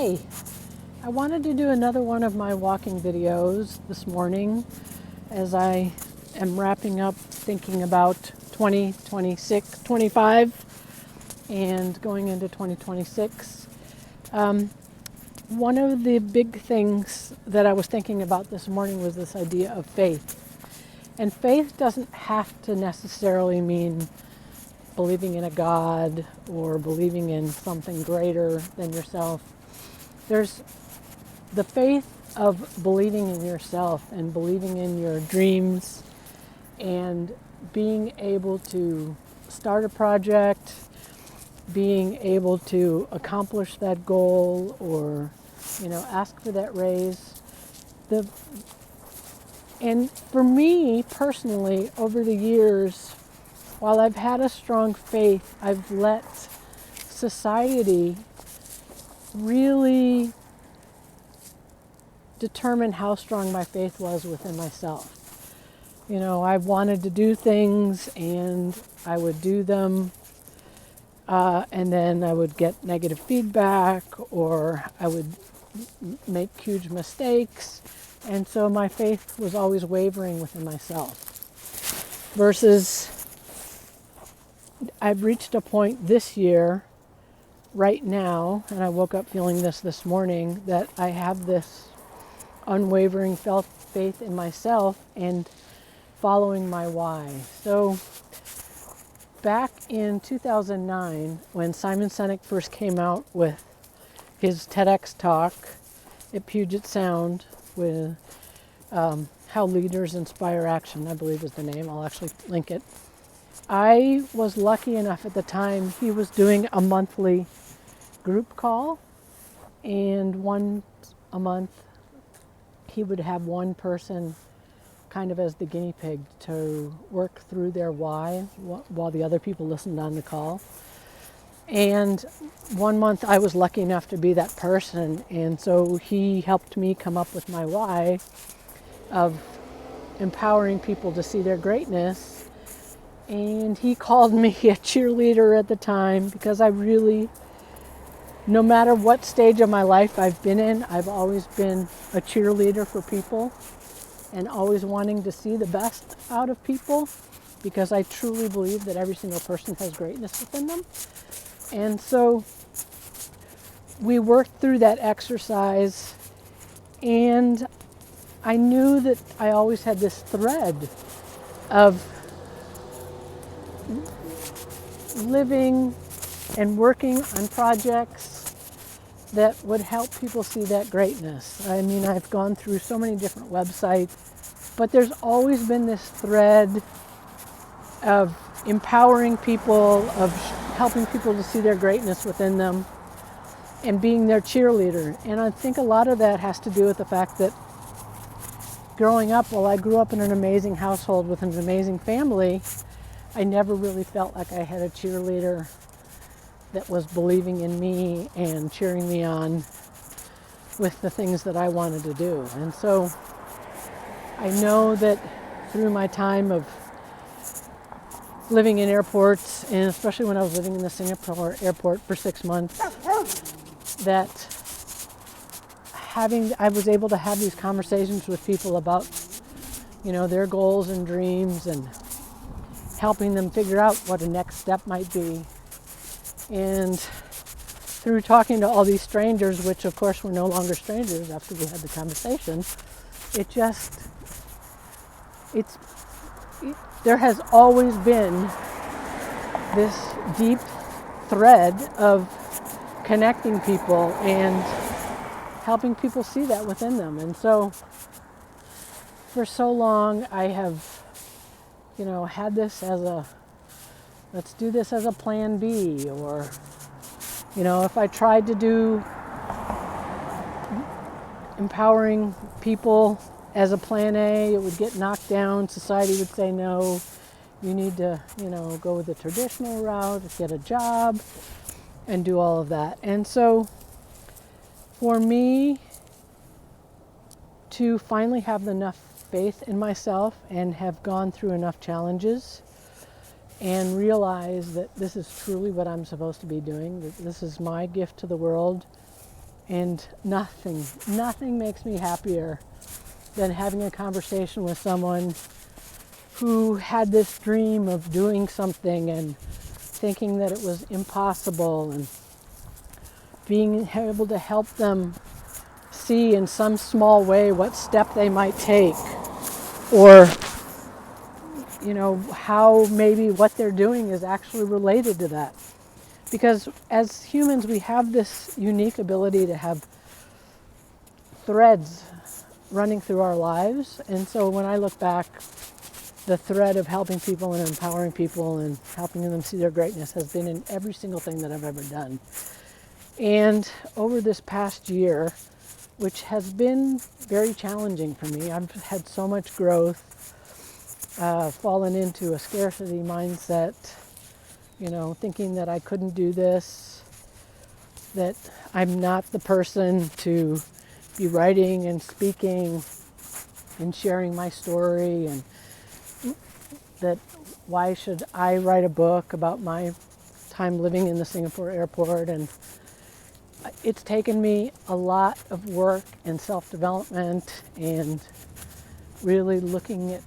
Hi, I wanted to do another one of my walking videos this morning as I am wrapping up thinking about 2026, 25 and going into 2026. One of the big things that I was thinking about this morning was this idea of faith. And faith doesn't have to necessarily mean believing in a God or believing in something greater than yourself. There's the faith of believing in yourself and believing in your dreams and being able to start a project, being able to accomplish that goal or, ask for that raise. And for me personally, over the years, while I've had a strong faith, I've let society really determine how strong my faith was within myself. I wanted to do things and I would do them, and then I would get negative feedback or I would make huge mistakes. And so my faith was always wavering within myself. Versus I've reached a point this year, right now, and I woke up feeling this morning, that I have this unwavering faith in myself and following my why. So back in 2009, when Simon Sinek first came out with his TEDx talk at Puget Sound with How Leaders Inspire Action, I believe is the name. I'll actually link it. I was lucky enough at the time, he was doing a monthly group call, and once a month he would have one person kind of as the guinea pig to work through their why while the other people listened on the call. And one month I was lucky enough to be that person, and so he helped me come up with my why of empowering people to see their greatness. And he called me a cheerleader at the time because I really, no matter what stage of my life I've been in, I've always been a cheerleader for people and always wanting to see the best out of people because I truly believe that every single person has greatness within them. And so we worked through that exercise, and I knew that I always had this thread of living and working on projects that would help people see that greatness. I mean, I've gone through so many different websites, but there's always been this thread of empowering people, of helping people to see their greatness within them and being their cheerleader. And I think a lot of that has to do with the fact that growing up, while I grew up in an amazing household with an amazing family, I never really felt like I had a cheerleader that was believing in me and cheering me on with the things that I wanted to do. And so I know that through my time of living in airports, and especially when I was living in the Singapore airport for 6 months, that I was able to have these conversations with people about, their goals and dreams and helping them figure out what a next step might be. And through talking to all these strangers, which of course were no longer strangers after we had the conversation, there has always been this deep thread of connecting people and helping people see that within them. And so for so long I have, had this as let's do this as a plan B, or, if I tried to do empowering people as a plan A, it would get knocked down. Society would say, no, you need to, go with the traditional route, get a job, and do all of that. And so for me to finally have enough faith in myself and have gone through enough challenges and realize that this is truly what I'm supposed to be doing, that this is my gift to the world, And nothing makes me happier than having a conversation with someone who had this dream of doing something and thinking that it was impossible, and being able to help them see in some small way what step they might take, or how maybe what they're doing is actually related to that. Because as humans, we have this unique ability to have threads running through our lives. And so when I look back, the thread of helping people and empowering people and helping them see their greatness has been in every single thing that I've ever done. And over this past year, which has been very challenging for me, I've had so much growth, fallen into a scarcity mindset, thinking that I couldn't do this, that I'm not the person to be writing and speaking and sharing my story, and that why should I write a book about my time living in the Singapore airport. And it's taken me a lot of work and self-development and really looking at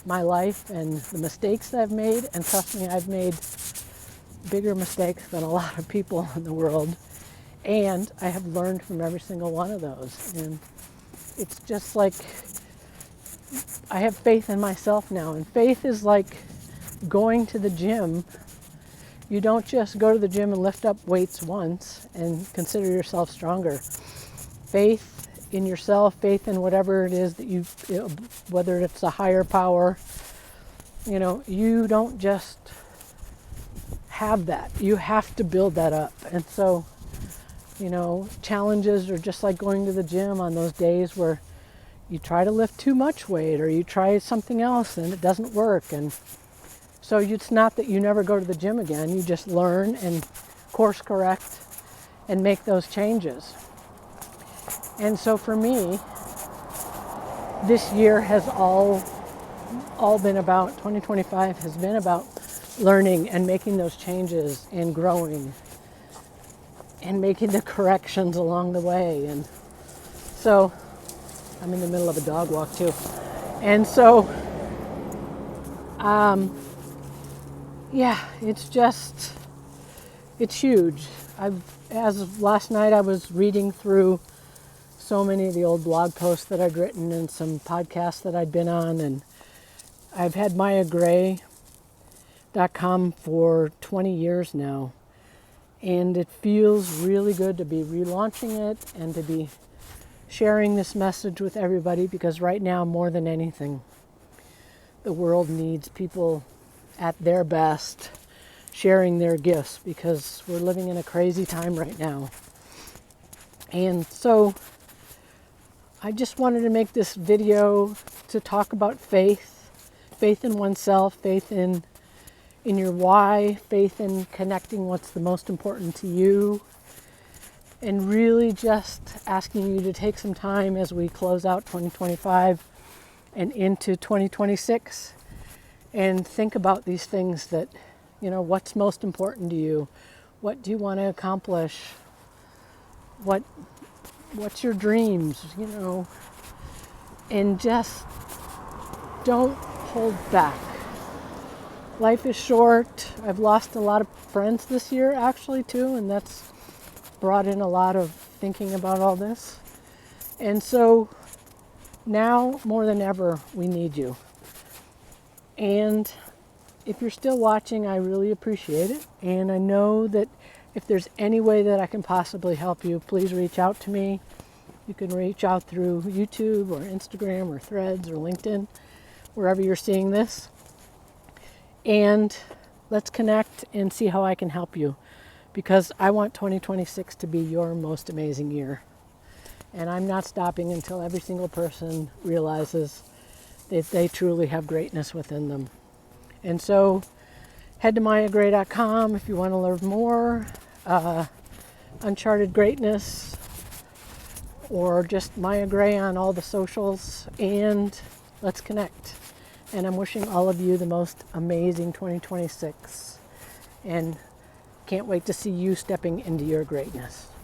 my life and the mistakes that I've made. And trust me, I've made bigger mistakes than a lot of people in the world. And I have learned from every single one of those. And it's just like I have faith in myself now. And faith is like going to the gym. You don't just go to the gym and lift up weights once and consider yourself stronger. Faith in yourself, faith in whatever it is that whether it's a higher power, you don't just have that. You have to build that up. And so, challenges are just like going to the gym on those days where you try to lift too much weight or you try something else and it doesn't work. And so it's not that you never go to the gym again. You just learn and course correct and make those changes. And so for me, this year has all been about, 2025 has been about learning and making those changes and growing and making the corrections along the way. And so I'm in the middle of a dog walk too. And so, it's huge. As of last night, I was reading through so many of the old blog posts that I'd written and some podcasts that I'd been on. And I've had MayaGray.com for 20 years now. And it feels really good to be relaunching it and to be sharing this message with everybody, because right now, more than anything, the world needs people at their best sharing their gifts, because we're living in a crazy time right now. And so I just wanted to make this video to talk about faith in oneself, faith in your why, faith in connecting what's the most important to you, and really just asking you to take some time as we close out 2025 and into 2026 and think about these things that, what's most important to you? What do you want to accomplish? What's your dreams, and just don't hold back. Life is short. I've lost a lot of friends this year, actually, too, and that's brought in a lot of thinking about all this. And so now more than ever, we need you. And if you're still watching, I really appreciate it. And I know that if there's any way that I can possibly help you, please reach out to me. You can reach out through YouTube or Instagram or Threads or LinkedIn, wherever you're seeing this. And let's connect and see how I can help you, because I want 2026 to be your most amazing year. And I'm not stopping until every single person realizes that they truly have greatness within them. And so head to MayaGray.com if you want to learn more, Uncharted Greatness, or just Maya Gray on all the socials, and let's connect. And I'm wishing all of you the most amazing 2026, and can't wait to see you stepping into your greatness.